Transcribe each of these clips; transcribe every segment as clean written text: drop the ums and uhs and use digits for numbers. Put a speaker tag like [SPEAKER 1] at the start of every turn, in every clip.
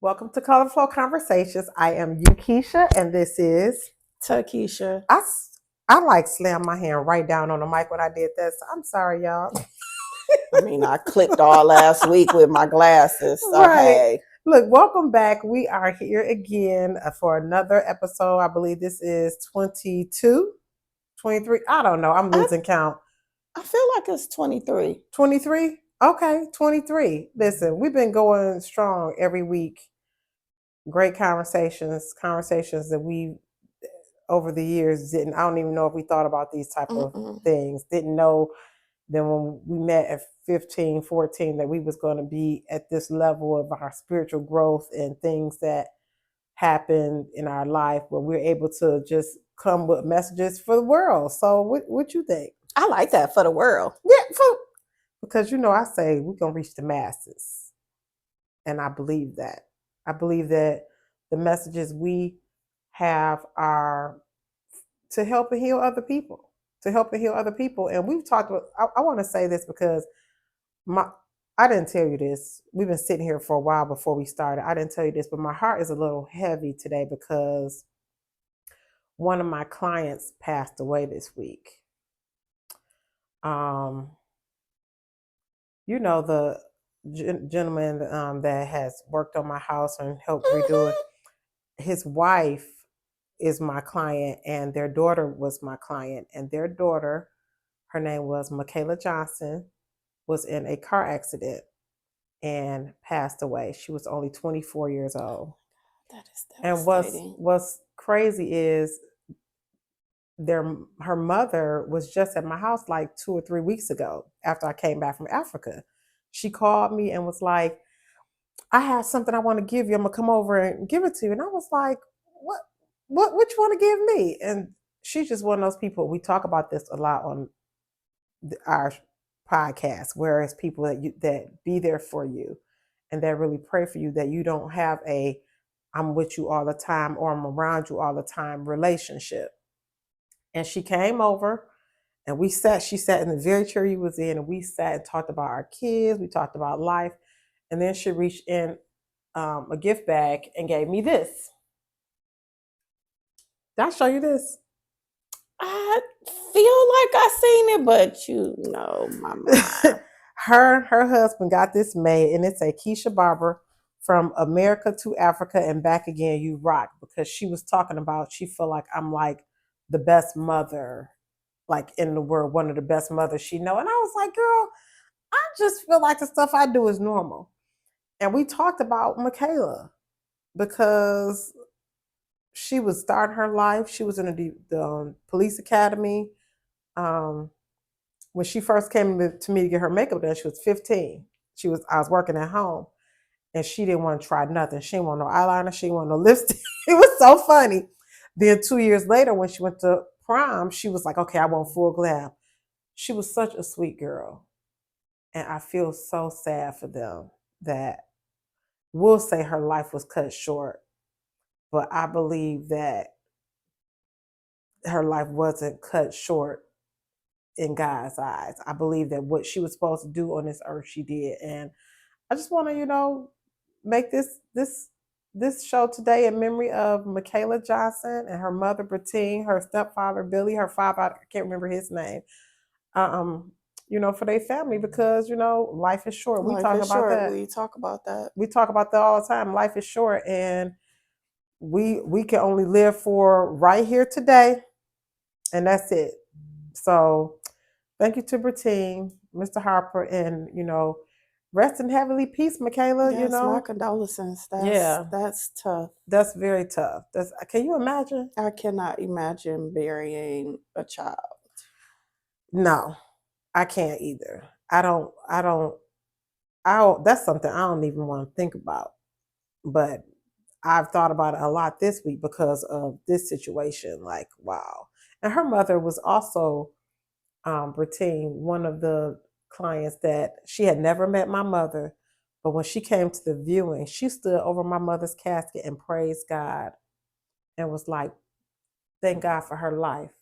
[SPEAKER 1] Welcome to Kolorflow Conversations. I am Uakeisha, and this is
[SPEAKER 2] Tikisha.
[SPEAKER 1] I like slammed my hand right down on the mic when I did this. I'm sorry, y'all.
[SPEAKER 2] I clicked all last week with my glasses. So,
[SPEAKER 1] Right.
[SPEAKER 2] hey.
[SPEAKER 1] Look, welcome back. We are here again for another episode. I believe this is 22, 23. I don't know. I'm losing count.
[SPEAKER 2] I feel like it's 23.
[SPEAKER 1] 23? Okay, 23. Listen, we've been going strong every week. Great conversations that we over the years I don't even know if we thought about these type of things. Didn't know then when we met at 15, 14 that we was going to be at this level of our spiritual growth and things that happen in our life where we're able to just come with messages for the world. So what you think?
[SPEAKER 2] I like that, for the world.
[SPEAKER 1] Yeah, because I say we're going to reach the masses. And I believe that. I believe that the messages we have are to help and heal other people. And we've talked about, I want to say this because I didn't tell you this. We've been sitting here for a while before we started. I didn't tell you this, but my heart is a little heavy today because one of my clients passed away this week. The gentleman that has worked on my house and helped redo it. His wife is my client, and their daughter was my client, and their daughter, her name was Micaela Johnson, was in a car accident and passed away. She was only 24 years old.
[SPEAKER 2] That is
[SPEAKER 1] devastating. And what's crazy is her mother was just at my house like 2 or 3 weeks ago after I came back from Africa. She called me and was like, I have something I want to give you. I'm gonna come over and give it to you. And I was like, what you want to give me? And she's just one of those people. We talk about this a lot on our podcast, whereas people that be there for you and that really pray for you, that you don't have a I'm with you all the time or I'm around you all the time relationship. And she came over and she sat in the very chair you was in, and we sat and talked about our kids, we talked about life. And then she reached in a gift bag and gave me this. Did I show you this?
[SPEAKER 2] I feel like I seen it, but my mind.
[SPEAKER 1] her husband got this made, and it's a Keisha Barber from America to Africa and back again. You rock, because she was talking about she feel like I'm like the best mother, like in the world, one of the best mothers she know. And I was like, girl, I just feel like the stuff I do is normal. And we talked about Micaela because she was starting her life. She was in the police academy. When she first came to me to get her makeup done, she was 15. I was working at home, and she didn't want to try nothing. She didn't want no eyeliner. She didn't want no lipstick. It was so funny. Then 2 years later, when she went to prom, she was like, okay, I want full glam. She was such a sweet girl. And I feel so sad for them that we'll say her life was cut short. But I believe that her life wasn't cut short in God's eyes. I believe that what she was supposed to do on this earth, she did. And I just want to, make this show today in memory of Micaela Johnson and her mother, Bertine, her stepfather, Billy, her father, I can't remember his name, for their family, because, life is short.
[SPEAKER 2] We talk about that.
[SPEAKER 1] We talk about that all the time. Life is short, and we can only live for right here today, and that's it. So thank you to Bertine, Mr. Harper, and, rest in heavenly peace, Micaela.
[SPEAKER 2] Yes, my condolences. That's tough.
[SPEAKER 1] That's very tough. Can you imagine?
[SPEAKER 2] I cannot imagine burying a child.
[SPEAKER 1] No, I can't either. That's something I don't even want to think about. But I've thought about it a lot this week because of this situation. Like, wow. And her mother was also, Bertine, one of the clients that she had never met my mother. But when she came to the viewing, she stood over my mother's casket and praised God and was like, thank God for her life.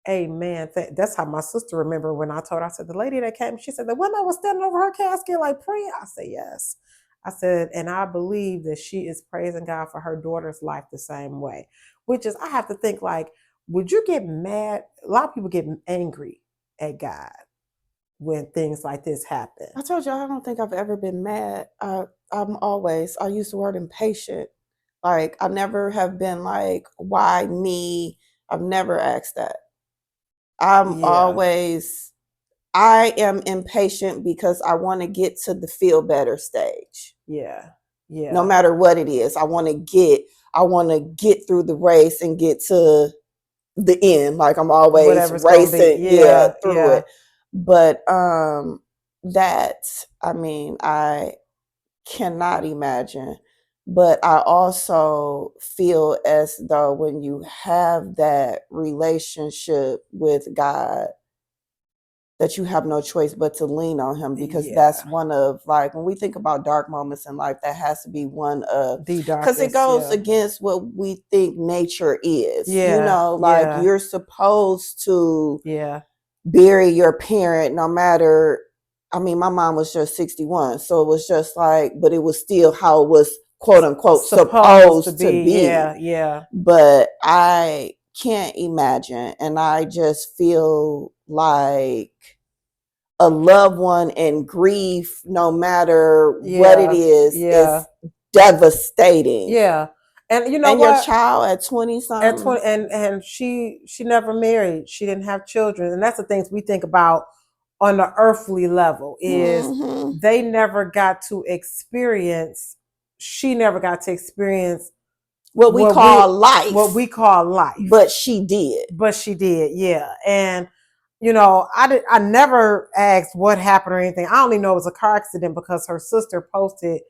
[SPEAKER 1] Amen. That's how my sister remembered when I told her. I said, the lady that came, she said, the one that was standing over her casket like praying. I said, yes. I said, and I believe that she is praising God for her daughter's life the same way, which is, I have to think like, would you get mad? A lot of people get angry at God when things like this happen.
[SPEAKER 2] I told you, I don't think I've ever been mad. I use the word impatient. Like, I never have been like, why me? I've never asked that. I am impatient because I want to get to the feel better stage.
[SPEAKER 1] Yeah. Yeah.
[SPEAKER 2] No matter what it is, I want to get through the race and get to the end. Like, I'm always
[SPEAKER 1] Whatever's
[SPEAKER 2] racing, through it. But I cannot imagine. But I also feel as though when you have that relationship with God, that you have no choice but to lean on him, because that's one of, like, when we think about dark moments in life, that has to be one of
[SPEAKER 1] the
[SPEAKER 2] because it goes against what we think nature is. Like, you're supposed to bury your parent no matter. I mean, my mom was just 61, so it was just like, but it was still how it was, quote unquote, supposed to be.
[SPEAKER 1] Yeah.
[SPEAKER 2] But I can't imagine, and I just feel like a loved one and grief, no matter what it is devastating.
[SPEAKER 1] Yeah. And you know
[SPEAKER 2] and
[SPEAKER 1] what?
[SPEAKER 2] Your child at 20 something.
[SPEAKER 1] At 20, and she never married. She didn't have children. And that's the things we think about on the earthly level is they never got to experience, she never got to experience
[SPEAKER 2] what we call life.
[SPEAKER 1] But she did. Yeah. And I never asked what happened or anything. I only know it was a car accident because her sister posted,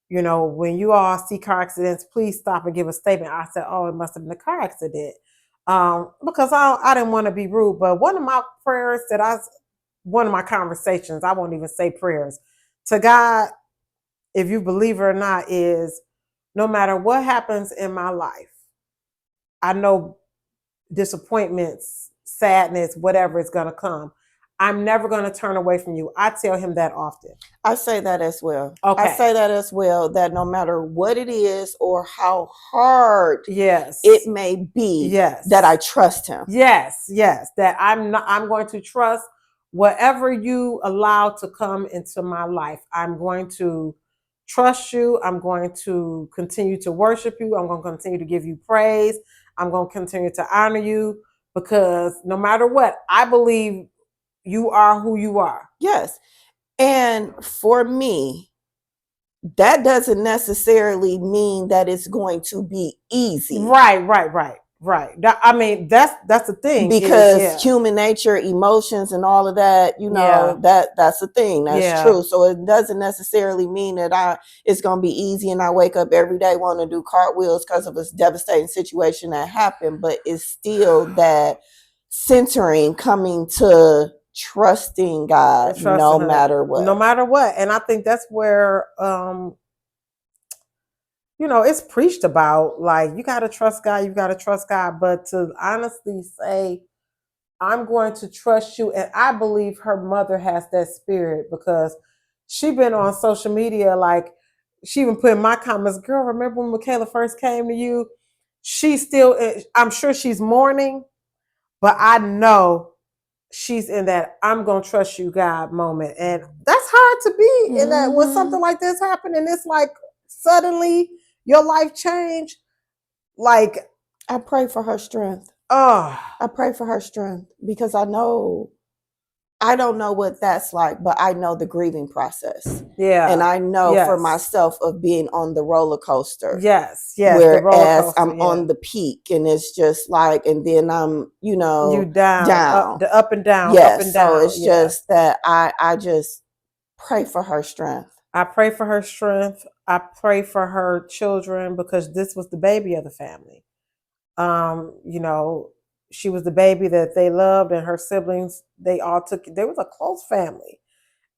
[SPEAKER 1] when you all see car accidents, please stop and give a statement. I said, oh, it must have been a car accident. Because I didn't want to be rude. But one of my prayers one of my conversations, I won't even say prayers, to God, if you believe it or not, is no matter what happens in my life, I know disappointments, sadness, whatever is going to come, I'm never going to turn away from you. I tell him that often.
[SPEAKER 2] I say that as well.
[SPEAKER 1] Okay.
[SPEAKER 2] I say that as well, that no matter what it is or how hard
[SPEAKER 1] it
[SPEAKER 2] may be, that I trust him.
[SPEAKER 1] Yes. That I'm going to trust whatever you allow to come into my life. I'm going to trust you. I'm going to continue to worship you. I'm going to continue to give you praise. I'm going to continue to honor you, because no matter what, I believe you are who you are.
[SPEAKER 2] Yes. And for me, that doesn't necessarily mean that it's going to be easy.
[SPEAKER 1] Right. I mean, that's the thing.
[SPEAKER 2] Because human nature, emotions, and all of that, that's the thing. That's true. So it doesn't necessarily mean that it's going to be easy and I wake up every day wanting to do cartwheels because of a devastating situation that happened. But it's still that centering, coming to trusting God no matter what.
[SPEAKER 1] And I think that's where it's preached about, like, you got to trust God, but to honestly say, I'm going to trust you. And I believe her mother has that spirit, because she been on social media, like, she even put in my comments, girl, remember when Micaela first came to you? I'm sure she's mourning, but I know she's in that I'm going to trust you, God moment. And that's hard to be in that when something like this happened and it's like suddenly your life changed. Like,
[SPEAKER 2] I pray for her strength.
[SPEAKER 1] I
[SPEAKER 2] pray for her strength, because I don't know what that's like, but I know the grieving process.
[SPEAKER 1] Yeah.
[SPEAKER 2] And I know for myself of being on the roller coaster.
[SPEAKER 1] Yes.
[SPEAKER 2] Whereas I'm on the peak, and it's just like, and then I'm, you down.
[SPEAKER 1] The up and down.
[SPEAKER 2] Yes.
[SPEAKER 1] Up and down.
[SPEAKER 2] So it's just that I just pray for her strength.
[SPEAKER 1] I pray for her strength. I pray for her children, because this was the baby of the family. She was the baby that they loved, and her siblings, they was a close family.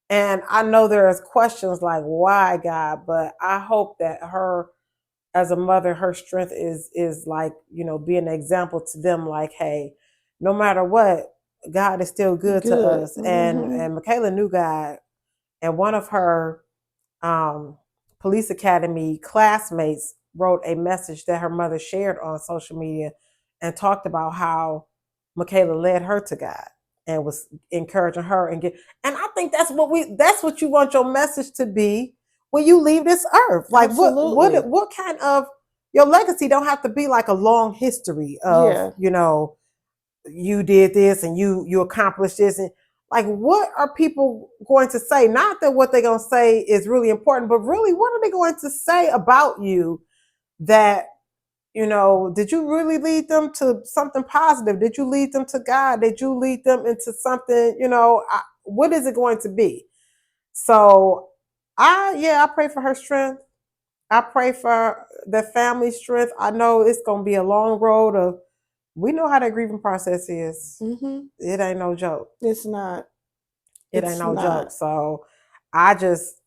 [SPEAKER 1] And I know there's questions like, why, God? But I hope that her, as a mother, her strength is like, being an example to them, like, hey, no matter what, God is still good. To us. And Micaela knew God. And one of her police academy classmates wrote a message that her mother shared on social media and talked about how Micaela led her to God and was encouraging her and I think that's what you want your message to be when you leave this earth. Like what kind of your legacy don't have to be like a long history of, you did this and you accomplished this, and like what are people going to say? Not that what they're going to say is really important, but really what are they going to say about you that, did you really lead them to something positive? Did you lead them to God? Did you lead them into something, what is it going to be? So I pray for her strength. I pray for the family strength. I know it's going to be a long road of, we know how that grieving process is. Mm-hmm. It ain't no joke.
[SPEAKER 2] It's not.
[SPEAKER 1] It ain't no joke. So I just,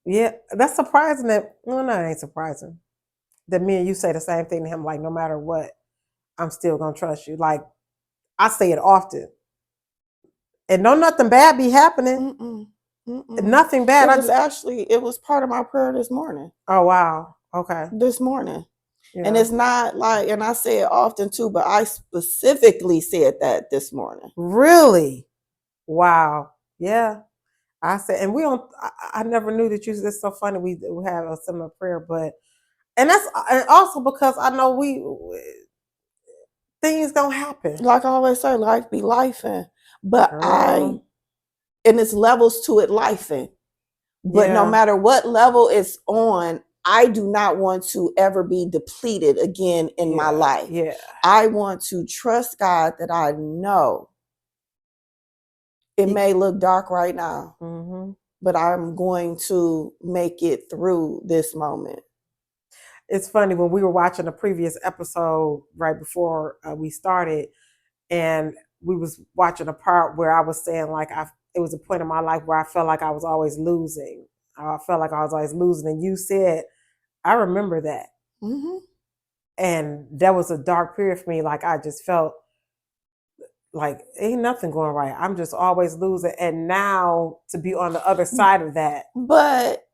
[SPEAKER 1] that's surprising that, well, no, it ain't surprising that me and you say the same thing to him, like, no matter what, I'm still going to trust you. Like, I say it often. And no nothing bad be happening. Nothing bad.
[SPEAKER 2] It was part of my prayer this morning.
[SPEAKER 1] Oh, wow. Okay.
[SPEAKER 2] This morning. Yeah. And it's not like, and I say it often too, but I specifically said that this morning.
[SPEAKER 1] Really? Wow. Yeah. I said, and I never knew that you, it's so funny. We have a similar prayer, but, and that's also because I know things don't happen.
[SPEAKER 2] Like I always say, life be lifing, but and it's levels to it lifing. But no matter what level it's on, I do not want to ever be depleted again in my life.
[SPEAKER 1] Yeah.
[SPEAKER 2] I want to trust God that I know it may look dark right now, but I'm going to make it through this moment.
[SPEAKER 1] It's funny, when we were watching a previous episode right before we started, and we was watching a part where I was saying like it was a point in my life where I felt like I was always losing. I felt like I was always losing. And you said, I remember that. Mm-hmm. And that was a dark period for me. Like I just felt like ain't nothing going right. I'm just always losing. And now to be on the other side of that.
[SPEAKER 2] But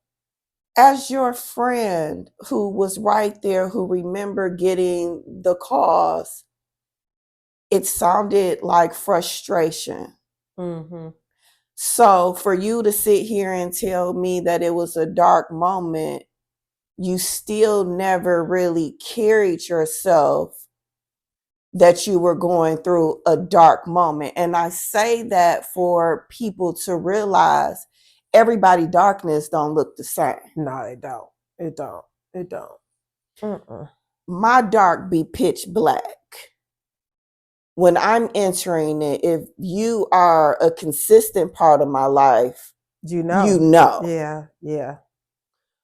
[SPEAKER 2] as your friend who was right there, who remembered getting the calls, it sounded like frustration. Mm-hmm. So for you to sit here and tell me that it was a dark moment, you still never really carried yourself that you were going through a dark moment. And I say that for people to realize everybody's darkness don't look the same.
[SPEAKER 1] No, it don't. It don't. It don't. Mm-mm.
[SPEAKER 2] My dark be pitch black. When I'm entering it, if you are a consistent part of my life, you know.
[SPEAKER 1] Yeah, yeah.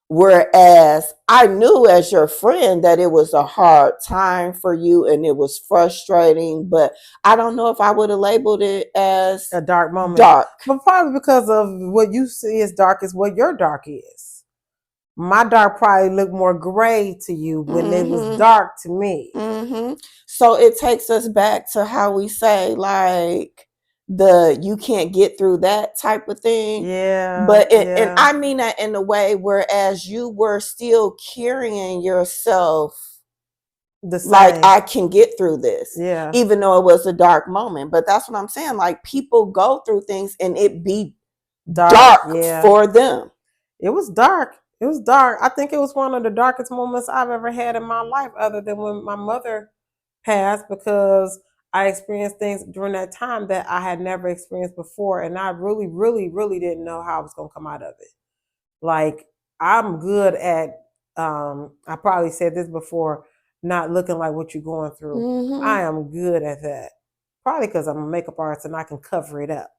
[SPEAKER 2] Whereas I knew as your friend that it was a hard time for you and it was frustrating, but I don't know if I would have labeled it as
[SPEAKER 1] a dark moment.
[SPEAKER 2] Dark.
[SPEAKER 1] But probably because of what you see as dark is what your dark is. My dark probably looked more gray to you when it was dark to me.
[SPEAKER 2] Mm-hmm. So it takes us back to how we say like you can't get through that type of thing.
[SPEAKER 1] Yeah.
[SPEAKER 2] But and I mean that in a way whereas you were still carrying yourself like I can get through this.
[SPEAKER 1] Yeah.
[SPEAKER 2] Even though it was a dark moment. But that's what I'm saying. Like people go through things and it be dark for them.
[SPEAKER 1] It was dark. It was dark. I think it was one of the darkest moments I've ever had in my life, other than when my mother passed, because I experienced things during that time that I had never experienced before. And I really, really, really didn't know how I was going to come out of it. Like, I'm good at, I probably said this before, not looking like what you're going through. Mm-hmm. I am good at that. Probably because I'm a makeup artist and I can cover it up.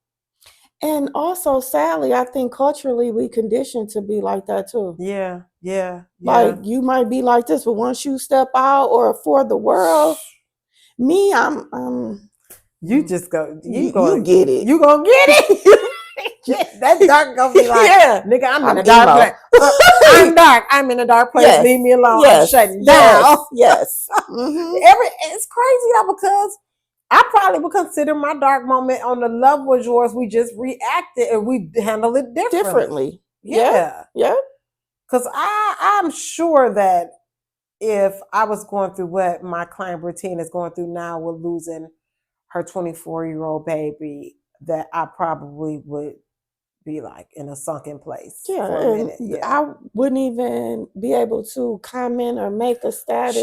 [SPEAKER 2] And also, sadly, I think culturally we conditioned to be like that too.
[SPEAKER 1] Yeah.
[SPEAKER 2] Like you might be like this, but once you step out or for the world, me, I'm.
[SPEAKER 1] You just go.
[SPEAKER 2] You get it.
[SPEAKER 1] You gonna get it. That dark gonna be like, nigga, I'm in a dark place. I'm dark. I'm in a dark place. Yes. Leave me alone. Yes. I'm shutting down.
[SPEAKER 2] Yes. Mm-hmm.
[SPEAKER 1] It's crazy though, because I probably would consider my dark moment on the level of yours. We just reacted and we handle it differently.
[SPEAKER 2] Yeah.
[SPEAKER 1] Because I'm sure that if I was going through what my client routine is going through now with losing her 24-year-old baby, that I probably would be like in a sunken place for a minute. Yeah.
[SPEAKER 2] I wouldn't even be able to comment or make a status.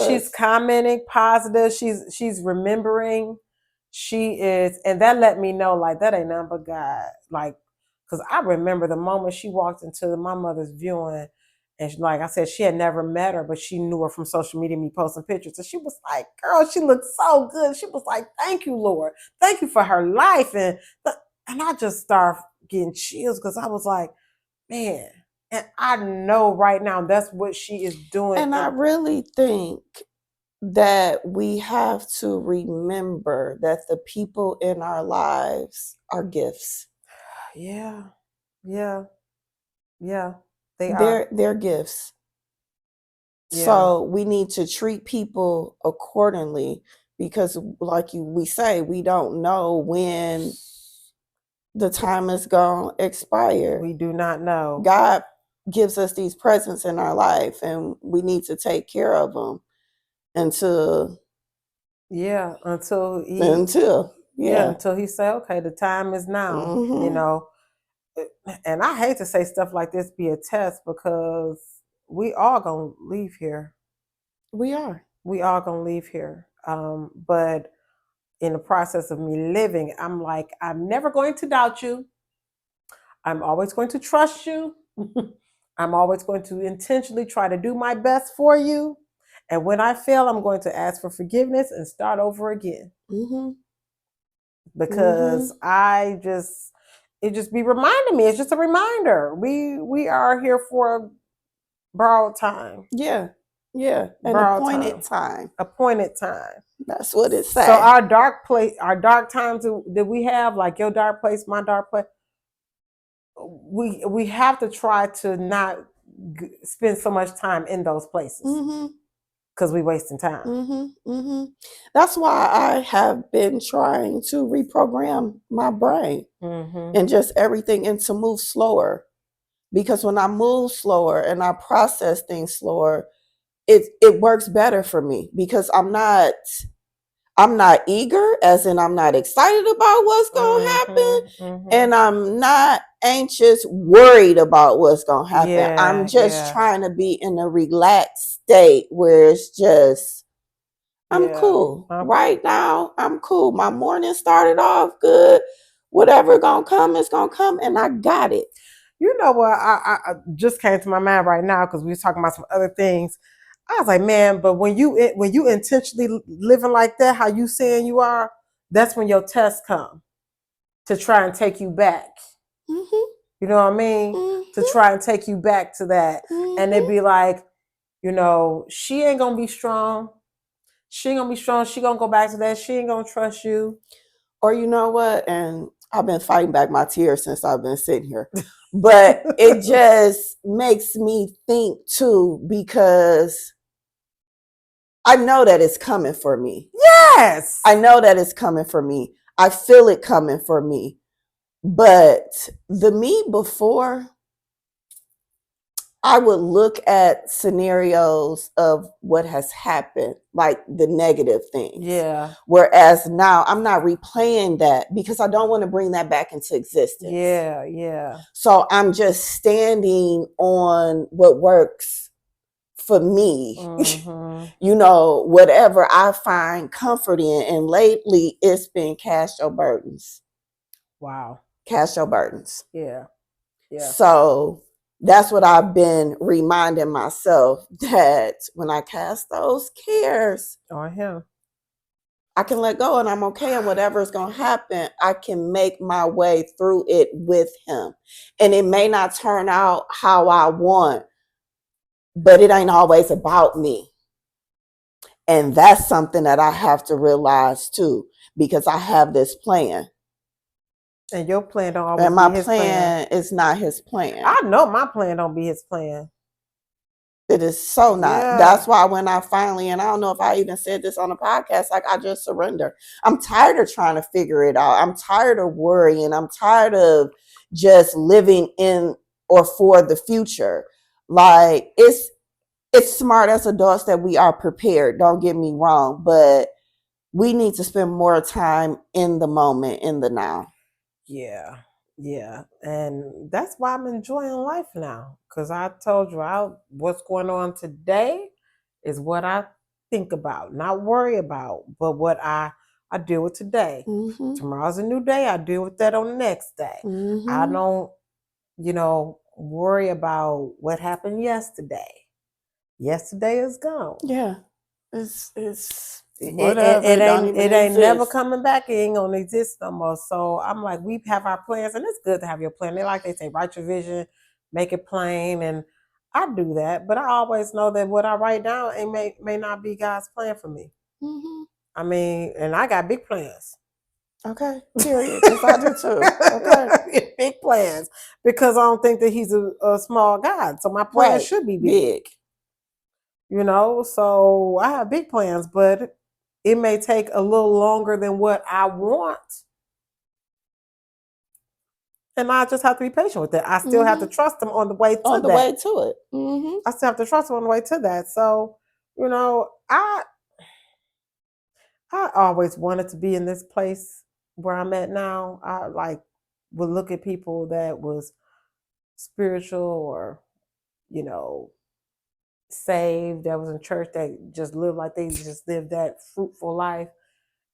[SPEAKER 1] She's commenting positive. She's remembering. She is, and that let me know like that ain't nothing but God. Like, because I remember the moment she walked into my mother's viewing, and like I said, she had never met her, but she knew her from social media, me posting pictures, and she was like, "Girl, she looked so good." She was like, "Thank you, Lord, thank you for her life," and I just started getting chills because I was like, man, and I know right now that's what she is doing.
[SPEAKER 2] And I really think that we have to remember that the people in our lives are gifts.
[SPEAKER 1] Yeah.
[SPEAKER 2] They're gifts. Yeah. So we need to treat people accordingly because, like we say, we don't know when the time is going to expire.
[SPEAKER 1] We do not know.
[SPEAKER 2] God gives us these presents in our life, and we need to take care of them until he
[SPEAKER 1] say, okay, the time is now. Mm-hmm. And I hate to say stuff like this be a test because we all gonna leave here. We all gonna leave here. But in the process of me living, I'm like, I'm never going to doubt you. I'm always going to trust you. I'm always going to intentionally try to do my best for you. And when I fail, I'm going to ask for forgiveness and start over again. Mm-hmm. Because it just be reminding me. It's just a reminder. We are here for borrowed time.
[SPEAKER 2] Yeah. An appointed time.
[SPEAKER 1] Appointed time.
[SPEAKER 2] That's what it says.
[SPEAKER 1] So our dark times that we have, like your dark place, my dark place, we have to try to not spend so much time in those places. Mm-hmm. Because we're wasting time.
[SPEAKER 2] Mm-hmm, mm-hmm. That's why I have been trying to reprogram my brain and just everything and to move slower. Because when I move slower and I process things slower, it works better for me because I'm not eager, as in I'm not excited about what's going to happen. And I'm not anxious, worried about what's going to happen. Yeah, I'm just trying to be in a relaxed state where it's just, I'm cool. Right now, I'm cool. My morning started off good. Whatever going to come is going to come, and I got it.
[SPEAKER 1] You know what? I just came to my mind right now because we were talking about some other things. I was like, man, but when you intentionally living like that, how you saying you are, that's when your tests come to try and take you back. Mm-hmm. You know what I mean? Mm-hmm. To try and take you back to that. Mm-hmm. And they'd be like, she ain't going to be strong. She ain't going to be strong. She going to go back to that. She ain't going to trust you.
[SPEAKER 2] Or you know what? And I've been fighting back my tears since I've been sitting here. But it just makes me think too, because I know that it's coming for me.
[SPEAKER 1] Yes.
[SPEAKER 2] I know that it's coming for me. I feel it coming for me. But the me before, I would look at scenarios of what has happened, like the negative things.
[SPEAKER 1] Yeah.
[SPEAKER 2] Whereas now I'm not replaying that because I don't want to bring that back into existence.
[SPEAKER 1] Yeah.
[SPEAKER 2] So I'm just standing on what works for me. Mm-hmm. Whatever I find comfort in. And lately it's been cast your burdens.
[SPEAKER 1] Wow.
[SPEAKER 2] Cast your burdens.
[SPEAKER 1] Yeah.
[SPEAKER 2] So that's what I've been reminding myself, that when I cast those cares
[SPEAKER 1] on him,
[SPEAKER 2] I can let go and I'm okay. And whatever is going to happen, I can make my way through it with him. And it may not turn out how I want, but it ain't always about me. And that's something that I have to realize too, because I have this plan.
[SPEAKER 1] And your plan don't always
[SPEAKER 2] be his plan. And my plan is not his plan.
[SPEAKER 1] I know my plan don't be his plan.
[SPEAKER 2] It is so not. Yeah. That's why when I finally, and I don't know if I even said this on the podcast, like I just surrender. I'm tired of trying to figure it out. I'm tired of worrying. I'm tired of just living in or for the future. Like it's smart as adults that we are prepared. Don't get me wrong, but we need to spend more time in the moment, in the now.
[SPEAKER 1] Yeah. Yeah. And that's why I'm enjoying life now. Because I told you what's going on today is what I think about, not worry about, but what I deal with today.
[SPEAKER 2] Mm-hmm.
[SPEAKER 1] Tomorrow's a new day. I deal with that on the next day.
[SPEAKER 2] Mm-hmm.
[SPEAKER 1] I don't, worry about what happened yesterday. Yesterday is gone.
[SPEAKER 2] Yeah. It's whatever.
[SPEAKER 1] It ain't never coming back. It ain't gonna exist no more. So I'm like, we have our plans, and it's good to have your plan. They say, write your vision, make it plain, and I do that. But I always know that what I write down may not be God's plan for me.
[SPEAKER 2] Mm-hmm.
[SPEAKER 1] I mean, and I got big plans.
[SPEAKER 2] Okay, period. Because I do too. Okay,
[SPEAKER 1] big plans because I don't think that He's a small God. So my plans should be big. So I have big plans, but it may take a little longer than what I want. And I just have to be patient with it. I still have to trust Him on the way to that.
[SPEAKER 2] On the way to it. Mm-hmm.
[SPEAKER 1] I still have to trust Him on the way to that. So, I always wanted to be in this place where I'm at now. I would look at people that was spiritual or, saved, that was in church, that just lived like they just lived that fruitful life.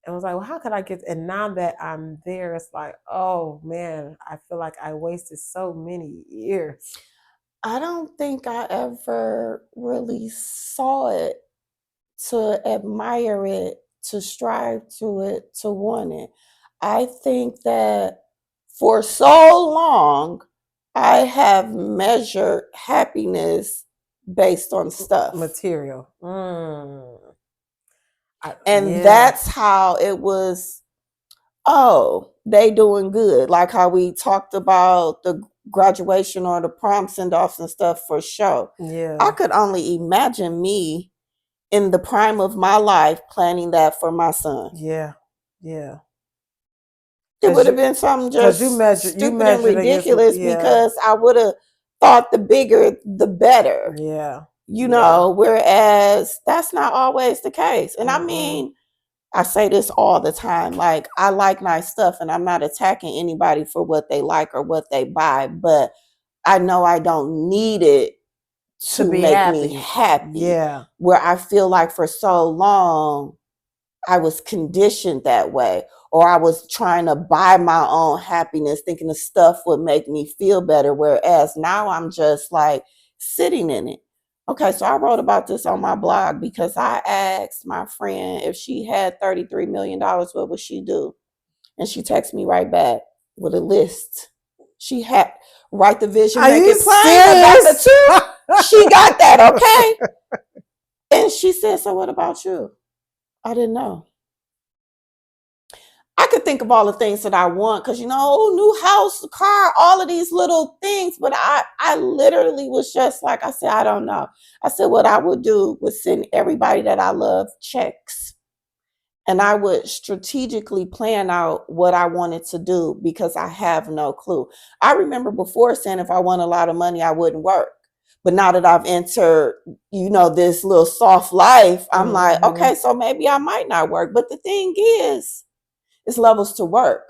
[SPEAKER 1] And was like, well, how could I get? And now that I'm there, it's like, oh man, I feel like I wasted so many years.
[SPEAKER 2] I don't think I ever really saw it to admire it, to strive to it, to want it. I think that for so long, I have measured happiness based on stuff.
[SPEAKER 1] Material.
[SPEAKER 2] That's how it was, they doing good. Like how we talked about the graduation or the prom send-offs and stuff for show.
[SPEAKER 1] Yeah.
[SPEAKER 2] I could only imagine me in the prime of my life planning that for my son.
[SPEAKER 1] Yeah. Yeah.
[SPEAKER 2] It would have been something just stupid and ridiculous because I would have thought the bigger, the better.
[SPEAKER 1] Yeah.
[SPEAKER 2] Whereas that's not always the case. And I mean, I say this all the time. Like, I like nice stuff and I'm not attacking anybody for what they like or what they buy, but I know I don't need it to make me happy.
[SPEAKER 1] Yeah.
[SPEAKER 2] Where I feel like for so long, I was conditioned that way, or I was trying to buy my own happiness, thinking the stuff would make me feel better. Whereas now I'm just like sitting in it. Okay, so I wrote about this on my blog because I asked my friend if she had $33 million, what would she do? And she texted me right back with a list. She had write the vision, make it plain. She got that, okay? And she said, so what about you? I didn't know. I could think of all the things that I want because, new house, car, all of these little things. But I literally was just like, I said, I don't know. I said, what I would do was send everybody that I love checks. And I would strategically plan out what I wanted to do because I have no clue. I remember before saying if I won a lot of money, I wouldn't work. But now that I've entered, this little soft life, I'm like, okay, so maybe I might not work. But the thing is, it's levels to work.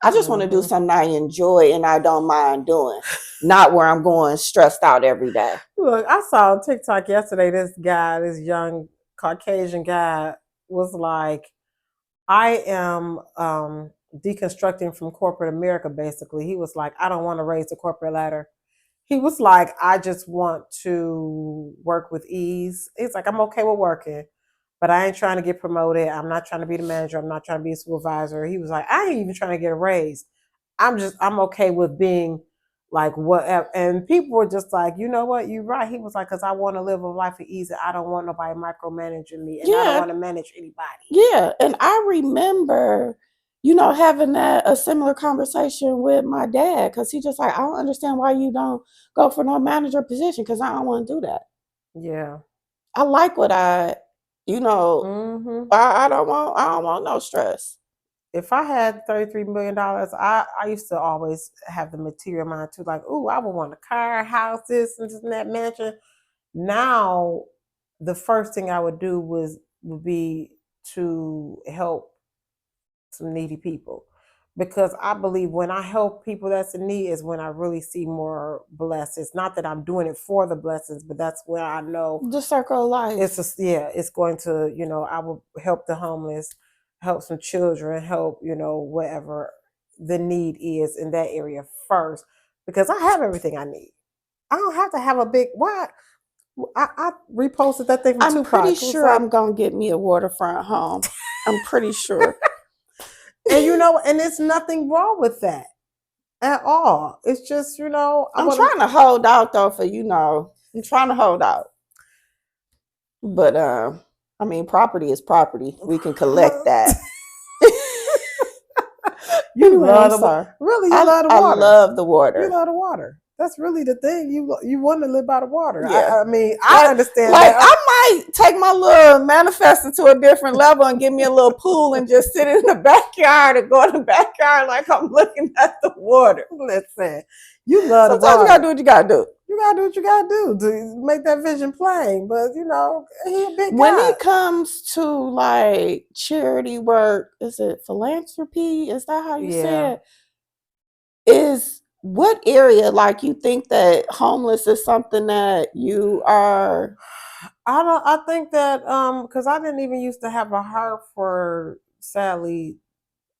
[SPEAKER 2] I just want to do something I enjoy and I don't mind doing, not where I'm going stressed out every day.
[SPEAKER 1] Look, I saw on TikTok yesterday, this young Caucasian guy was like, I am deconstructing from corporate America, basically. He was like, I don't want to raise the corporate ladder. He was like, I just want to work with ease. He's like, I'm okay with working, but I ain't trying to get promoted. I'm not trying to be the manager. I'm not trying to be a supervisor. He was like, I ain't even trying to get a raise. I'm okay with being like whatever. And people were just like, you know what? You're right. He was like, because I want to live a life of ease. I don't want nobody micromanaging me, and I don't want to manage anybody.
[SPEAKER 2] Yeah, and I remember, having a similar conversation with my dad because he just like, I don't understand why you don't go for no manager position because I don't want to do that.
[SPEAKER 1] Yeah,
[SPEAKER 2] I like what I don't want no stress.
[SPEAKER 1] if I had $33 million, I used to always have the material mind too. Like, ooh, I would want a car, house, this and that mansion. Now, the first thing I would do would be to help some needy people, because I believe when I help people that's in need is when I really see more blessings. Not that I'm doing it for the blessings, but that's where I know
[SPEAKER 2] the circle of life.
[SPEAKER 1] It's going to, I will help the homeless, help some children, help, whatever the need is in that area first, because I have everything I need. I don't have to have a big why. I reposted that thing from
[SPEAKER 2] I'm
[SPEAKER 1] Tupac.
[SPEAKER 2] pretty sure I'm gonna get me a waterfront home. I'm pretty sure.
[SPEAKER 1] And and there's nothing wrong with that at all. It's just,
[SPEAKER 2] I'm trying to hold out though for I'm trying to hold out. But I mean, property is property. We can collect that.
[SPEAKER 1] You love the water. Really, you love the water.
[SPEAKER 2] I love the water.
[SPEAKER 1] You love the water. That's really the thing. You want to live by the water.
[SPEAKER 2] Yeah.
[SPEAKER 1] I mean, I understand
[SPEAKER 2] that.
[SPEAKER 1] I
[SPEAKER 2] might take my little manifesting to a different level and give me a little pool and just sit in the backyard and go in the backyard like I'm looking at the water.
[SPEAKER 1] Listen, you love the water.
[SPEAKER 2] Sometimes you gotta do what you gotta do.
[SPEAKER 1] You gotta do what you gotta do to make that vision plain. But he a big guy.
[SPEAKER 2] When it comes to like charity work, is it philanthropy? Is that how you say it? What area, like, you think that homeless is something that you are?
[SPEAKER 1] I think that because I didn't even used to have a heart for, sadly,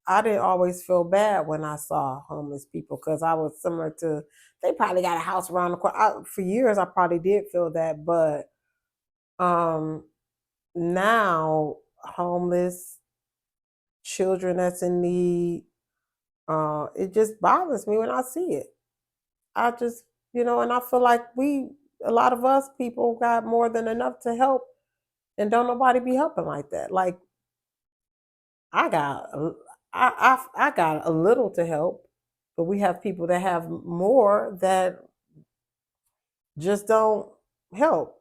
[SPEAKER 1] I didn't always feel bad when I saw homeless people, because I was similar to, they probably got a house around the corner. For years I probably did feel that, but now homeless children that's in need, it just bothers me when I see it. I just, and I feel like a lot of us people got more than enough to help, and don't nobody be helping like that. Like, I got a little to help, but we have people that have more that just don't help.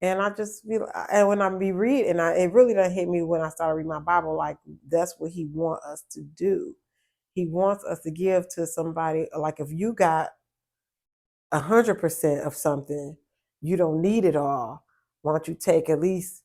[SPEAKER 1] And I just feel, and when I be reading, it really done hit me when I started reading my Bible. Like, that's what He wants us to do. He wants us to give to somebody. Like, if you got 100% of something, you don't need it all. Why don't you take at least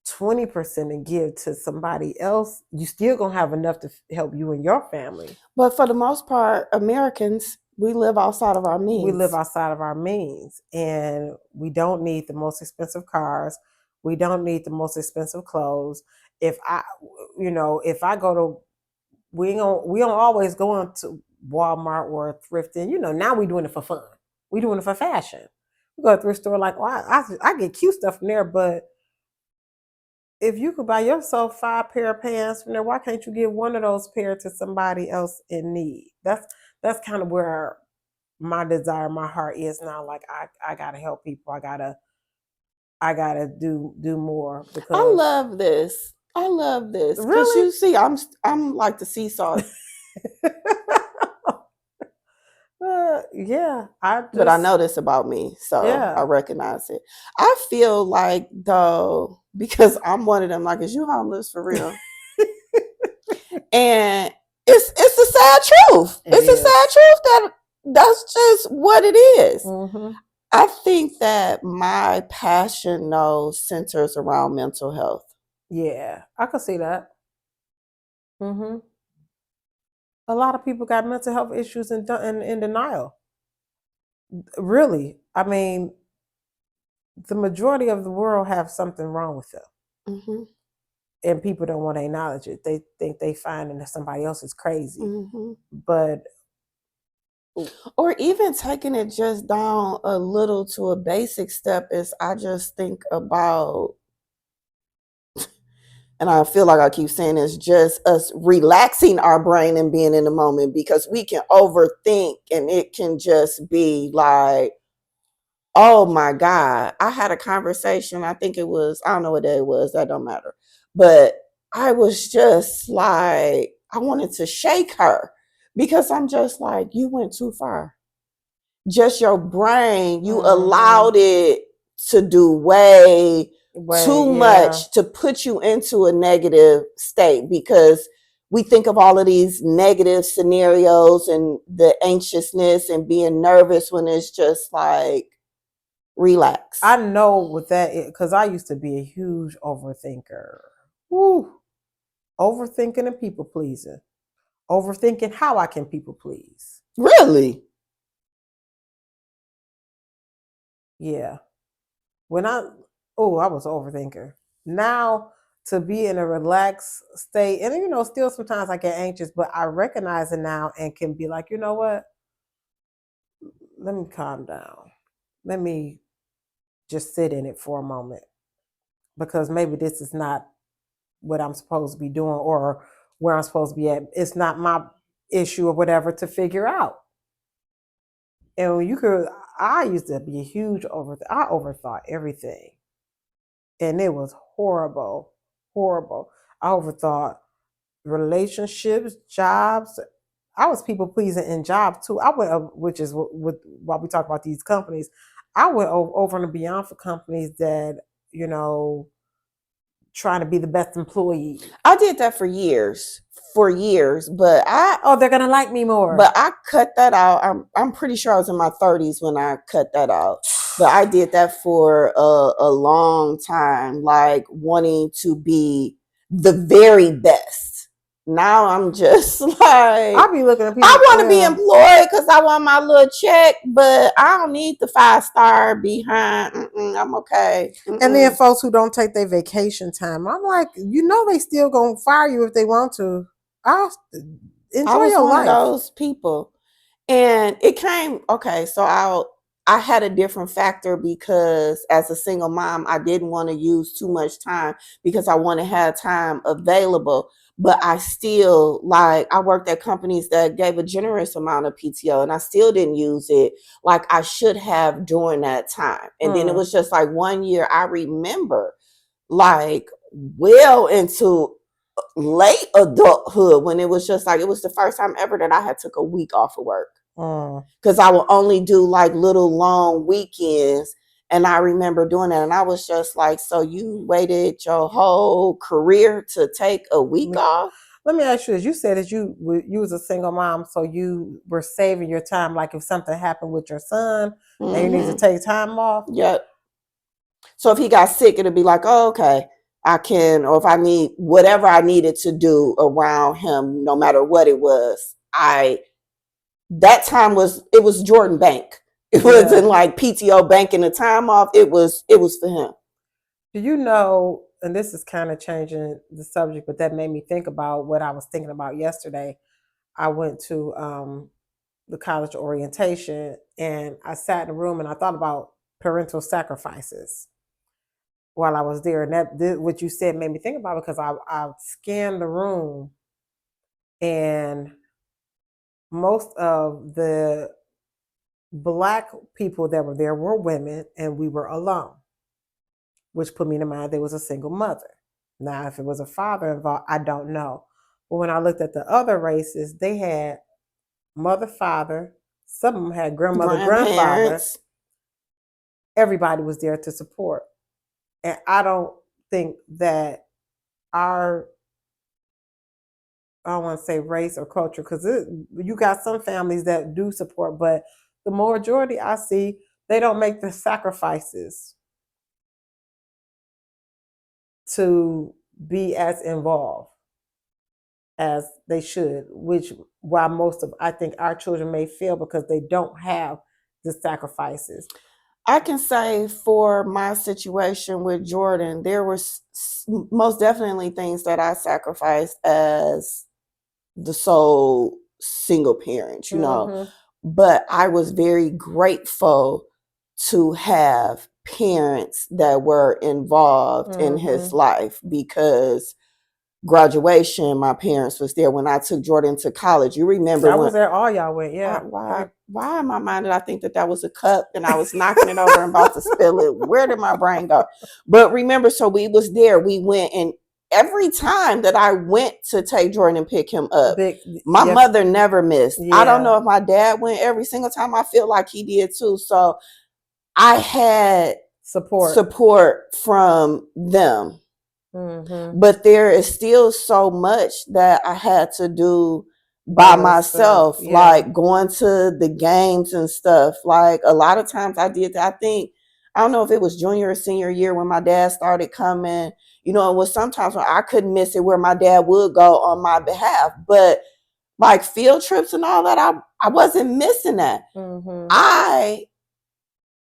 [SPEAKER 1] 20% and give to somebody else? You still gonna have enough to help you and your family.
[SPEAKER 2] But for the most part, Americans, we live outside of our means.
[SPEAKER 1] We live outside of our means, and we don't need the most expensive cars. We don't need the most expensive clothes. If I go to, we don't always go into Walmart or thrifting. Now we doing it for fun. We doing it for fashion. We go to a thrift store, like, I get cute stuff from there, but if you could buy yourself 5 pair of pants from there, why can't you give one of those pair to somebody else in need? That's kind of where my desire, my heart is now. Like, I gotta help people. I gotta do more, because
[SPEAKER 2] I love this. Because
[SPEAKER 1] really?
[SPEAKER 2] you see, I'm like the seesaw.
[SPEAKER 1] Yeah,
[SPEAKER 2] but I know this about me, so I recognize it. I feel like, though, because I'm one of them, like, is you homeless for real? And it's a sad truth. It's a sad truth that's just what it is.
[SPEAKER 1] Mm-hmm.
[SPEAKER 2] I think that my passion, though, centers around mental health.
[SPEAKER 1] Yeah, I could see that. Mm-hmm. A lot of people got mental health issues in denial. Really, I mean, the majority of the world have something wrong with them.
[SPEAKER 2] Mm-hmm.
[SPEAKER 1] And people don't want to acknowledge it. They think they find that somebody else is crazy.
[SPEAKER 2] Mm-hmm.
[SPEAKER 1] But,
[SPEAKER 2] or even taking it just down a little to a basic step, is I just think about, and I feel like I keep saying it's just us relaxing our brain and being in the moment, because we can overthink and it can just be like, oh my God. I had a conversation, I think it was, I don't know what day it was, that don't matter. But I was just like, I wanted to shake her, because I'm just like, you went too far. Just your brain, you allowed it to do way too much to put you into a negative state, because we think of all of these negative scenarios and the anxiousness and being nervous when it's just like, relax.
[SPEAKER 1] I know with that, because I used to be a huge overthinker. Woo. Overthinking and people pleasing. Overthinking how I can people please.
[SPEAKER 2] Really?
[SPEAKER 1] Yeah. I was an overthinker. Now, to be in a relaxed state, and still sometimes I get anxious, but I recognize it now and can be like, you know what? Let me calm down. Let me just sit in it for a moment, because maybe this is not what I'm supposed to be doing or where I'm supposed to be at. It's not my issue or whatever to figure out. And I used to be a huge I overthought everything. And it was horrible, horrible. I overthought relationships, jobs. I was people pleasing in jobs too. I went, which is while we talk about these companies, I went over and beyond for companies that, trying to be the best employee.
[SPEAKER 2] I did that for years, but
[SPEAKER 1] they're gonna like me more.
[SPEAKER 2] But I cut that out. I'm pretty sure I was in my 30s when I cut that out. But I did that for a long time, like wanting to be the very best. Now I'm just like,
[SPEAKER 1] I'll be looking at people.
[SPEAKER 2] I want to be employed because I want my little check, but I don't need the 5-star behind. I'm okay.
[SPEAKER 1] And then folks who don't take their vacation time, I'm like, they still gonna fire you if they want to. Enjoy your life.
[SPEAKER 2] I was one of those people, and it came so I had a different factor because as a single mom, I didn't want to use too much time because I want to have time available. But I still, I worked at companies that gave a generous amount of PTO, and I still didn't use it like I should have during that time. And then it was just like 1 year, I remember, well into late adulthood, when it was just like, it was the first time ever that I had took a week off of work. Because I would only do little long weekends. And I remember doing that. And I was just like, so you waited your whole career to take a week off?
[SPEAKER 1] Let me ask you this. You said that you was a single mom, so you were saving your time. Like if something happened with your son and you need to take time off.
[SPEAKER 2] Yep. So if he got sick, it'd be like, oh, okay, I can, or if I need whatever I needed to do around him, no matter what it was, that time it was Jordan Bank. It wasn't like PTO banking the time off. It was for him.
[SPEAKER 1] Do you know, and this is kind of changing the subject, but that made me think about what I was thinking about yesterday. I went to the college orientation and I sat in a room and I thought about parental sacrifices while I was there. And what you said made me think about it, because I scanned the room and most of the Black people that were there were women, and we were alone, which put me in mind there was a single mother. Now, if it was a father involved, I don't know. But when I looked at the other races, they had mother, father, some of them had grandmother, grandfather. Everybody was there to support. And I don't think that I don't want to say race or culture, because you got some families that do support, but the majority I see, they don't make the sacrifices to be as involved as they should, which why I think our children may fail because they don't have the sacrifices.
[SPEAKER 2] I can say for my situation with Jordan, there was most definitely things that I sacrificed as the sole single parent, but I was very grateful to have parents that were involved in his life, because graduation, my parents was there. When I took Jordan to college, you remember
[SPEAKER 1] I was there, all y'all went. Yeah.
[SPEAKER 2] Why in my mind did I think that was a cup and I was knocking it over and about to spill it? Where did my brain go? But remember, so we was there, we went, and every time that I went to take Jordan and pick him up, my mother never missed. I don't know if my dad went every single time. I feel like he did too. So I had support from them. Mm-hmm. But there is still so much that I had to do by myself, like going to the games and stuff. Like a lot of times I did that. I don't know if it was junior or senior year when my dad started coming, you know, it was sometimes when I couldn't miss it where my dad would go on my behalf. But like field trips and all that, I wasn't missing that. Mm-hmm. I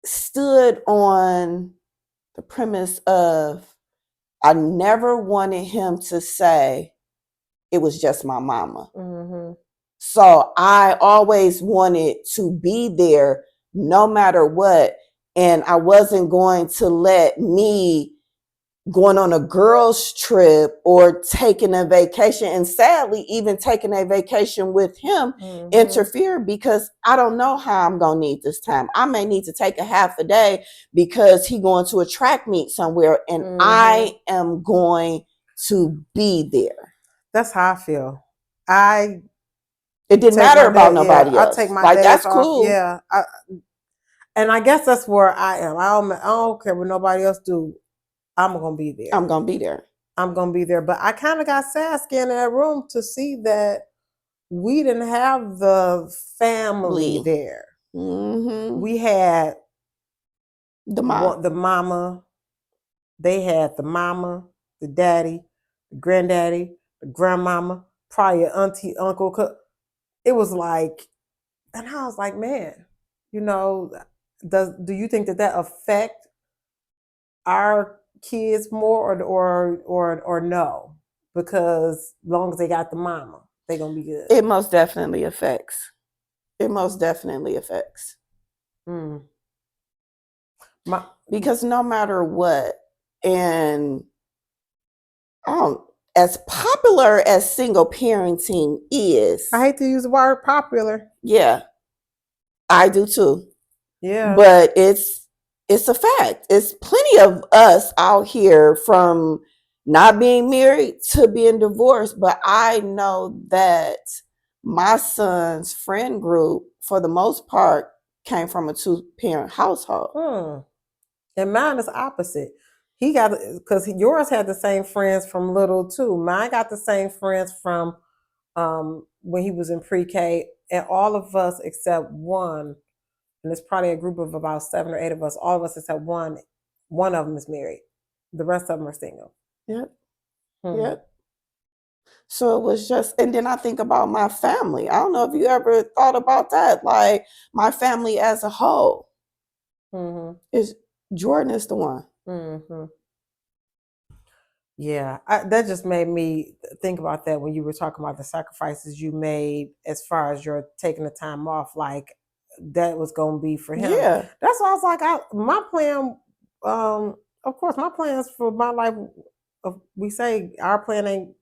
[SPEAKER 2] stood on the premise of I never wanted him to say it was just my mama. Mm-hmm. So I always wanted to be there no matter what. And I wasn't going to let me going on a girls trip or taking a vacation, and sadly even taking a vacation with him, interfere, because I don't know how I'm gonna need this time. I may need to take a half a day because he going to a track meet somewhere and I am going to be there.
[SPEAKER 1] That's how I feel.
[SPEAKER 2] It didn't matter about nobody else.
[SPEAKER 1] I take my
[SPEAKER 2] like
[SPEAKER 1] days
[SPEAKER 2] that's
[SPEAKER 1] off.
[SPEAKER 2] cool.
[SPEAKER 1] Yeah, and I guess that's where I am. I don't care what nobody else do. I'm gonna be there.
[SPEAKER 2] I'm gonna be there.
[SPEAKER 1] I'm gonna be there. But I kind of got sad scanning that room to see that we didn't have the family there. Mm-hmm. We had the mama. They had the mama, the daddy, the granddaddy, the grandmama, probably an auntie, uncle. It was like, and I was like, man, you know, do you think that affect our kids more or no? Because as long as they got the mama, they're gonna be good.
[SPEAKER 2] It most definitely affects. Because no matter what, and as popular as single parenting is,
[SPEAKER 1] I hate to use the word popular.
[SPEAKER 2] Yeah, I do too. Yeah, but it's a fact. It's plenty of us out here from not being married to being divorced. But I know that my son's friend group, for the most part, came from a 2-parent household.
[SPEAKER 1] And mine is opposite. He got, because yours had the same friends from little too. Mine got the same friends from when he was in pre-K, and all of us except one, and it's probably a group of about 7 or 8 of us, all of us except one of them is married. The rest of them are single.
[SPEAKER 2] Yep. Yep. So it was just, and then I think about my family. I don't know if you ever thought about that. Like my family as a whole. Is Jordan is the one.
[SPEAKER 1] Yeah, that just made me think about that when you were talking about the sacrifices you made as far as your taking the time off, like that was going to be for him. Yeah. That's why I was like, my plan, of course, my plans for my life, we say our plan ain't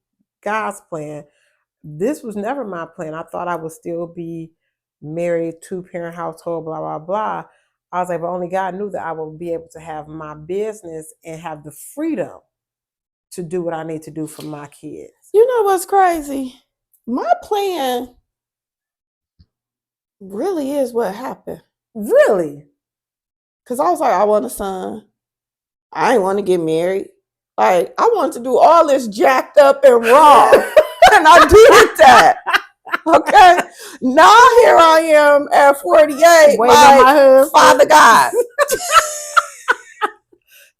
[SPEAKER 1] God's plan. This was never my plan. I thought I would still be married, 2-parent household, blah, blah, blah. I was like, but only God knew that I would be able to have my business and have the freedom to do what I need to do for my kids.
[SPEAKER 2] You know what's crazy? My plan really is what happened.
[SPEAKER 1] Really?
[SPEAKER 2] Because I was like, I want a son. I ain't want to get married. Like, I wanted to do all this jacked up and wrong. And I did that. Okay? Now here I am at 48. Like, Father God.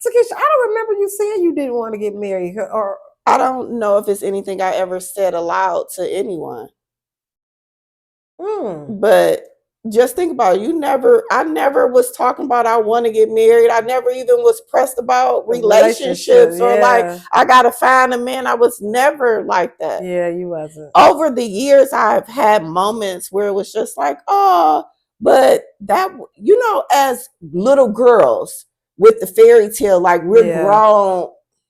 [SPEAKER 1] Tikisha, I don't remember you saying you didn't want to get married, or
[SPEAKER 2] I don't know if it's anything I ever said aloud to anyone. But just think about it. I never was talking about I want to get married. I never even was pressed about relationships or like I gotta find a man. I was never like that.
[SPEAKER 1] Yeah, you wasn't.
[SPEAKER 2] Over the years, I've had moments where it was just like, oh, but that, you know, as little girls with the fairy tale, like we're grown.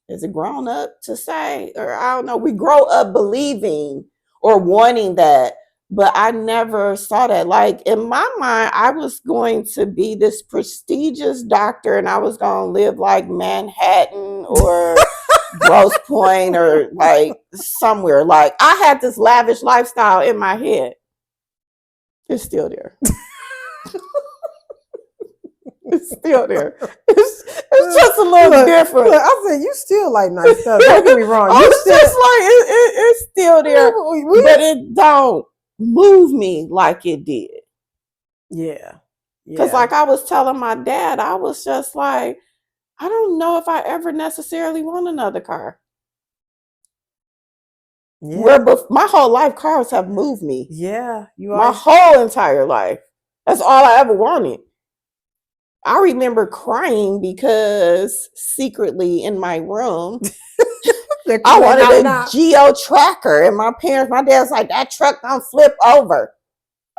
[SPEAKER 2] Is it grown up to say? Or I don't know. We grow up believing or wanting that. But I never saw that. Like in my mind, I was going to be this prestigious doctor and I was going to live like Manhattan or Grosse Pointe or like somewhere. Like I had this lavish lifestyle in my head. It's still there. It's still there. It's just a little different.
[SPEAKER 1] Look, I said, you still like nice stuff. Don't get me wrong.
[SPEAKER 2] Oh,
[SPEAKER 1] You
[SPEAKER 2] it's
[SPEAKER 1] still,
[SPEAKER 2] just like it's still there, but it don't move me like it did.
[SPEAKER 1] Yeah.
[SPEAKER 2] Because like I was telling my dad, I was just like, I don't know if I ever necessarily want another car. Yeah. Where my whole life, cars have moved me.
[SPEAKER 1] Yeah.
[SPEAKER 2] My whole entire life. That's all I ever wanted. I remember crying because secretly in my room, I wanted a Geo tracker. And my dad's like, that truck don't flip over.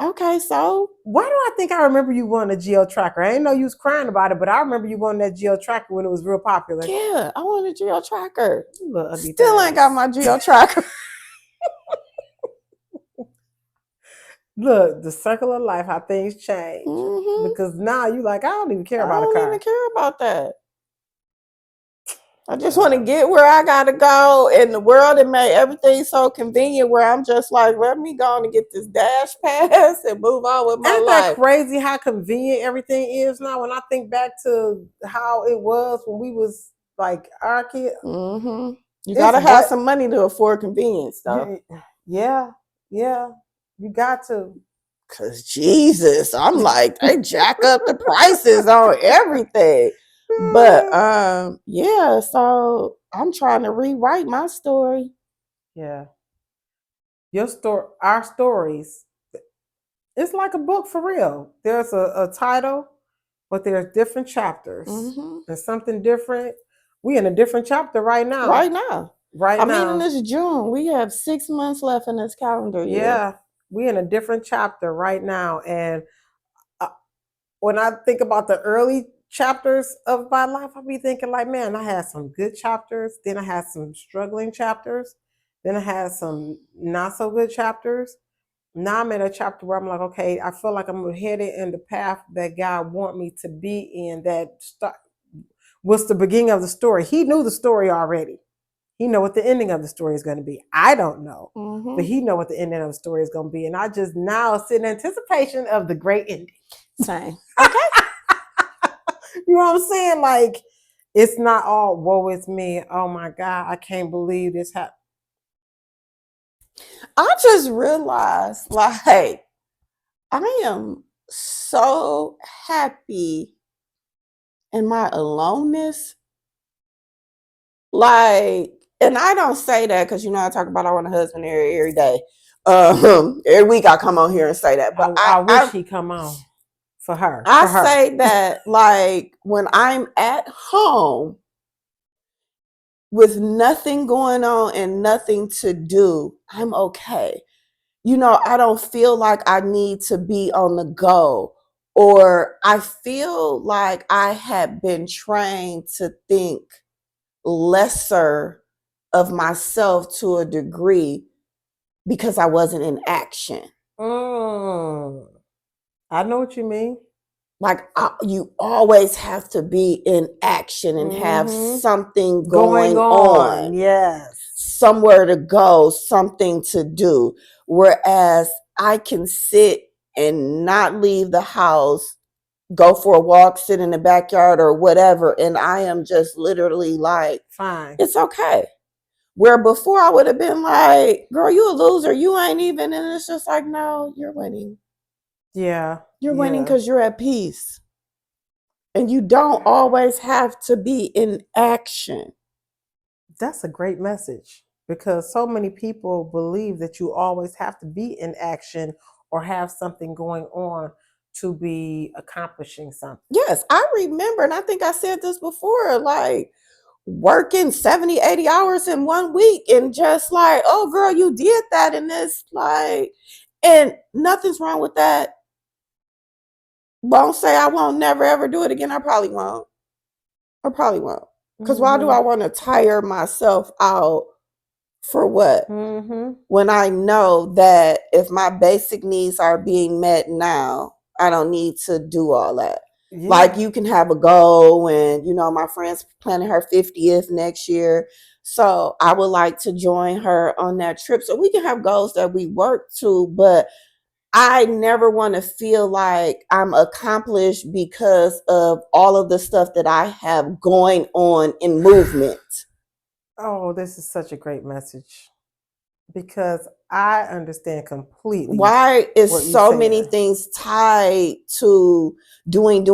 [SPEAKER 2] Okay, so
[SPEAKER 1] why do I think I remember you wanting a Geo tracker? I didn't know you was crying about it, but I remember you wanting that Geo tracker when it was real popular.
[SPEAKER 2] Yeah, I want a Geo tracker. Still ain't got my Geo tracker.
[SPEAKER 1] Look, the circle of life, how things change. Because now you like, I don't even care about a car.
[SPEAKER 2] I don't even care about that. I just want to get where I gotta go, and the world has made everything so convenient where I'm just like, let me go and get this dash pass and move on with my life.
[SPEAKER 1] Ain't that crazy how convenient everything is now? When I think back to how it was when we was like our kids.
[SPEAKER 2] You gotta have some money to afford convenience, though.
[SPEAKER 1] Yeah, you got to.
[SPEAKER 2] Cause Jesus, I'm like, they jack up the prices on everything. But yeah, so I'm trying to rewrite my story.
[SPEAKER 1] Yeah. Your story, our stories, it's like a book for real. There's a title, but there's different chapters. There's something different. We in a different chapter right now.
[SPEAKER 2] I mean, this June, we have 6 months left in this calendar year.
[SPEAKER 1] Yeah, we in a different chapter right now. And when I think about the early chapters of my life, I'll be thinking like, man, I had some good chapters. Then I had some struggling chapters. Then I had some not so good chapters. Now I'm in a chapter where I'm like, okay, I feel like I'm headed in the path that God want me to be in. That was the beginning of the story. He knew the story already. He know what the ending of the story is going to be. I don't know, but he know what the ending of the story is going to be. And I just now sit in anticipation of the great ending.
[SPEAKER 2] Same. Okay.
[SPEAKER 1] You know what I'm saying? Like, it's not all, woe is me. Oh my God, I can't believe this happened.
[SPEAKER 2] I just realized, like, I am so happy in my aloneness. Like, and I don't say that because, you know, I talk about I want a husband every day. Every week I come on here and say that. But
[SPEAKER 1] I wish he come on for her.
[SPEAKER 2] Say that, like, when I'm at home with nothing going on and nothing to do, I'm okay. You know, I don't feel like I need to be on the go, or I feel like I had been trained to think lesser of myself to a degree because I wasn't in action.
[SPEAKER 1] I know what you mean.
[SPEAKER 2] Like, you always have to be in action and have something going on.
[SPEAKER 1] Yes.
[SPEAKER 2] Somewhere to go, something to do. Whereas I can sit and not leave the house, go for a walk, sit in the backyard or whatever, and I am just literally like,
[SPEAKER 1] fine,
[SPEAKER 2] it's okay. Where before I would have been like, girl, you a loser, you ain't even. And it's just like, no, you're winning.
[SPEAKER 1] Yeah.
[SPEAKER 2] You're winning because you're at peace. And you don't always have to be in action.
[SPEAKER 1] That's a great message, because so many people believe that you always have to be in action or have something going on to be accomplishing something.
[SPEAKER 2] Yes, I remember, and I think I said this before, like working 70, 80 hours in 1 week and just like, oh girl, you did that, and it's like, and nothing's wrong with that. Won't say I won't never ever do it again. I probably won't. Because why do I want to tire myself out for what? When I know that if my basic needs are being met now, I don't need to do all that. Yeah. Like, you can have a goal, and, you know, my friend's planning her 50th next year. So I would like to join her on that trip so we can have goals that we work to, but I never want to feel like I'm accomplished because of all of the stuff that I have going on in movement.
[SPEAKER 1] Oh, this is such a great message, because I understand completely.
[SPEAKER 2] Why is so many things tied to doing?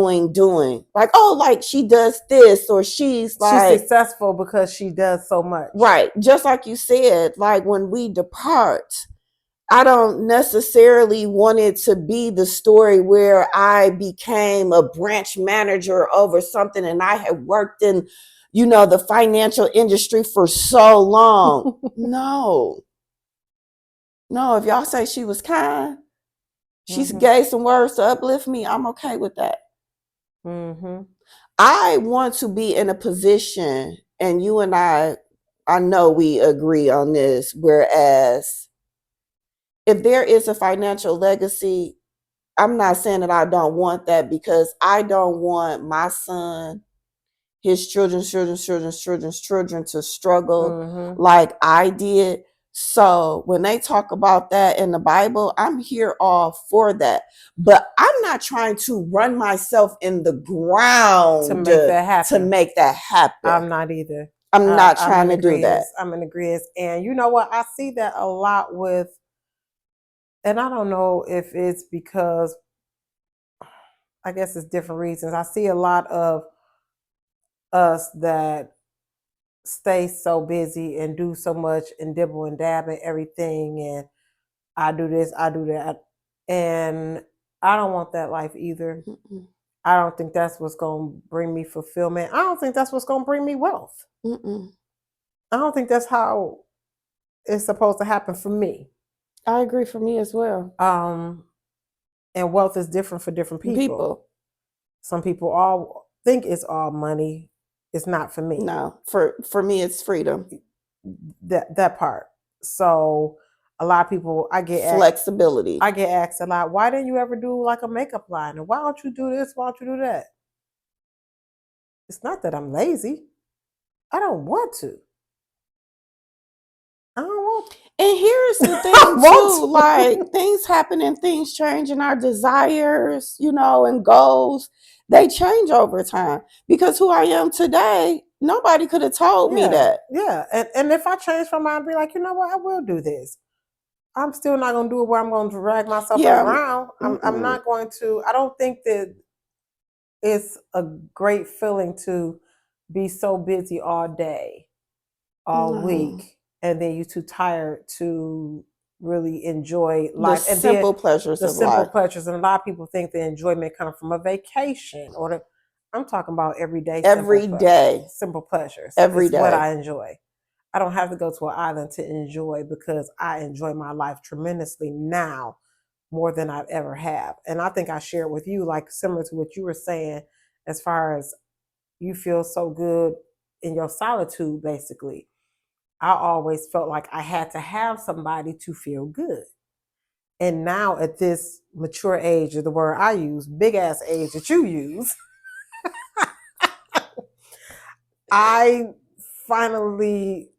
[SPEAKER 2] Like, oh, like she does this, or she's
[SPEAKER 1] successful because she does so much.
[SPEAKER 2] Right. Just like you said, like when we depart, I don't necessarily want it to be the story where I became a branch manager over something and I had worked in, the financial industry for so long. No, if y'all say she was kind, she gave some words to uplift me, I'm okay with that. I want to be in a position, and you and I know we agree on this, whereas if there is a financial legacy, I'm not saying that I don't want that, because I don't want my son, his children's children to struggle like I did. So when they talk about that in the Bible, I'm here all for that. But I'm not trying to run myself in the ground
[SPEAKER 1] to make that happen. I'm not either.
[SPEAKER 2] I'm not trying to do that.
[SPEAKER 1] I'm in agreement. And you know what? I see that a lot with, and I don't know if it's because, I guess it's different reasons. I see a lot of us that stay so busy and do so much and dibble and dab and everything, and I do this, I do that, and I don't want that life either. I don't think that's what's going to bring me fulfillment. I don't think that's what's going to bring me wealth. I don't think that's how it's supposed to happen for me.
[SPEAKER 2] I agree, for me as well.
[SPEAKER 1] And wealth is different for different people. Some people all think it's all money. It's not for me.
[SPEAKER 2] No, for me, it's freedom.
[SPEAKER 1] That part. So a lot of people, I get
[SPEAKER 2] flexibility.
[SPEAKER 1] I get asked a lot, why didn't you ever do like a makeup line? And why don't you do this? Why don't you do that? It's not that I'm lazy. I don't want to. I don't want to.
[SPEAKER 2] And here's the thing too, like things happen and things change, and our desires, and goals, they change over time. Because who I am today, nobody could have told me that.
[SPEAKER 1] Yeah. And if I change my mind, I'd be like, you know what, I will do this. I'm still not going to do it where I'm going to drag myself around. I'm not going to. I don't think that it's a great feeling to be so busy all day, all week, and then you're too tired to really enjoy life.
[SPEAKER 2] The simple pleasures of life.
[SPEAKER 1] And a lot of people think the enjoyment comes from a vacation, or I'm talking about every day. Simple pleasures.
[SPEAKER 2] Every day.
[SPEAKER 1] What I enjoy. I don't have to go to an island to enjoy, because I enjoy my life tremendously now, more than I've ever have. And I think I shared with you, like similar to what you were saying, as far as you feel so good in your solitude, basically. I always felt like I had to have somebody to feel good. And now at this mature age, of the word I use, big ass age that you use, I finally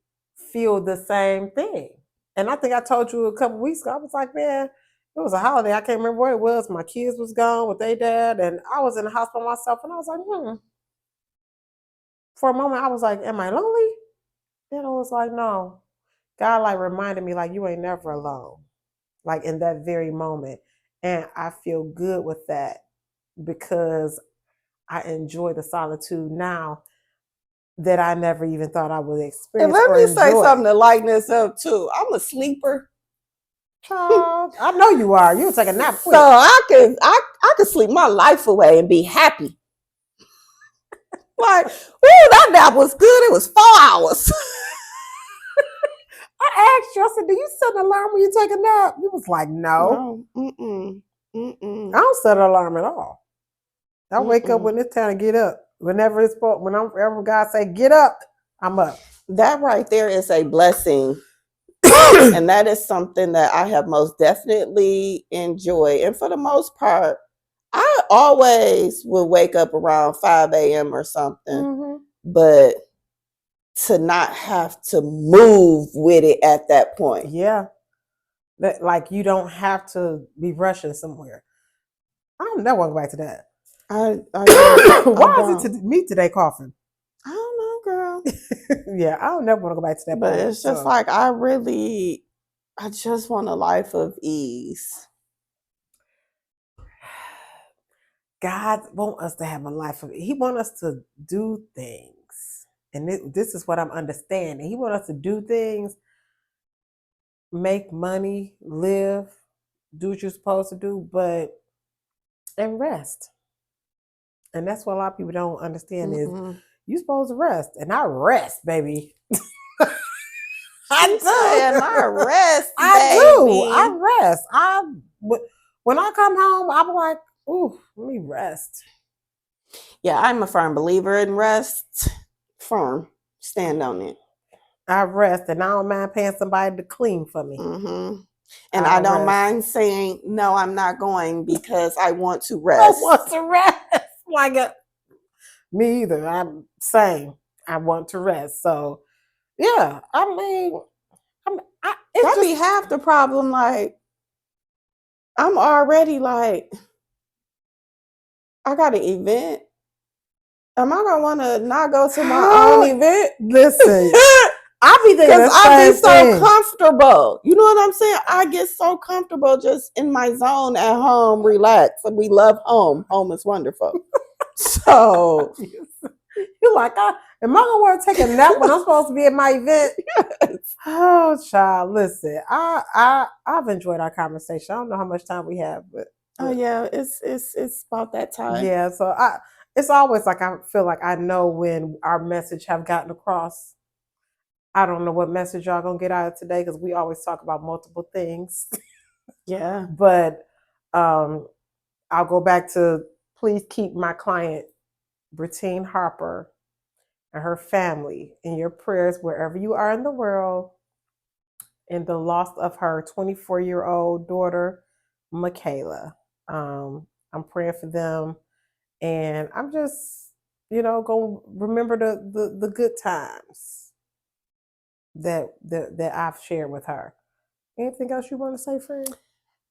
[SPEAKER 1] feel the same thing. And I think I told you a couple weeks ago, I was like, man, it was a holiday. I can't remember what it was. My kids was gone with their dad, and I was in the house by myself, and I was like, For a moment, I was like, am I lonely? Then I was like, no. God like reminded me, like, you ain't never alone. Like in that very moment. And I feel good with that, because I enjoy the solitude now that I never even thought I would experience.
[SPEAKER 2] And let me say something to lighten this up too. I'm a sleeper.
[SPEAKER 1] Child, I know you are. You take a nap quick.
[SPEAKER 2] So I could sleep my life away and be happy. Like, that nap was good. It was 4 hours.
[SPEAKER 1] I asked you, I said, do you set an alarm when you take a nap? You was like, no. I don't set an alarm at all. I wake up when it's time to get up. Whenever God say get up, I'm up.
[SPEAKER 2] That right there is a blessing. And that is something that I have most definitely enjoyed. And for the most part, I always will wake up around 5 a.m. or something. But to not have to move with it at that point.
[SPEAKER 1] Yeah. That like you don't have to be rushing somewhere. I don't never want to go back to that. Why is it me today coughing?
[SPEAKER 2] I don't know, girl.
[SPEAKER 1] Yeah, I don't never want to go back to that.
[SPEAKER 2] But it's just like I just want a life of ease.
[SPEAKER 1] God wants us to have a life of. He wants us to do things, and this is what I'm understanding. He wants us to do things, make money, live, do what you're supposed to do, and rest. And that's what a lot of people don't understand is you're supposed to rest. And I rest, baby. I do.
[SPEAKER 2] And I rest,
[SPEAKER 1] I rest. When I come home, I'm like, ooh, let me rest.
[SPEAKER 2] Yeah, I'm a firm believer in rest. Firm. Stand on it.
[SPEAKER 1] I rest, and I don't mind paying somebody to clean for me.
[SPEAKER 2] And I don't mind saying, no, I'm not going because I want to rest.
[SPEAKER 1] I want to rest. Like, me either. I'm saying I want to rest. So, yeah, I mean,
[SPEAKER 2] that'd be half the problem. Like, I'm already like, I got an event. Am I gonna want to not go to my own event?
[SPEAKER 1] Listen, I be thinking because
[SPEAKER 2] I be so comfortable. You know what I'm saying? I get so comfortable just in my zone at home, relax. And we love home. Home is wonderful. So
[SPEAKER 1] you're like, am I gonna want to take a nap when I'm supposed to be at my event? Yes. Oh, child, listen, I've enjoyed our conversation. I don't know how much time we have, but
[SPEAKER 2] oh yeah, it's about that time.
[SPEAKER 1] Yeah, so it's always like I feel like I know when our message have gotten across. I don't know what message y'all gonna get out of today because we always talk about multiple things.
[SPEAKER 2] Yeah,
[SPEAKER 1] but I'll go back to please keep my client Brittine Harper and her family in your prayers wherever you are in the world, in the loss of her 24-year-old daughter, Micaela. I'm praying for them, and I'm just, gonna remember the good times that I've shared with her. Anything else you want to say, friend?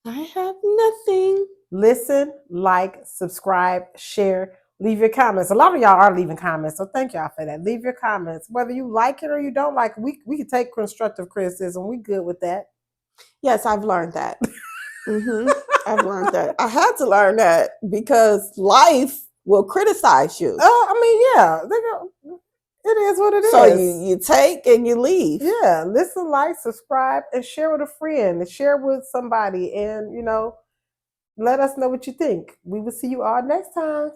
[SPEAKER 2] I have nothing.
[SPEAKER 1] Listen, like, subscribe, share, leave your comments. A lot of y'all are leaving comments, so thank y'all for that. Leave your comments. Whether you like it or you don't like it, we can take constructive criticism. We good with that.
[SPEAKER 2] Yes, I've learned that. I've learned that. I had to learn that because life will criticize you.
[SPEAKER 1] I mean, yeah. It is what it is.
[SPEAKER 2] So you take and you leave.
[SPEAKER 1] Yeah, listen, like, subscribe, and share with a friend, and share with somebody, and let us know what you think. We will see you all next time.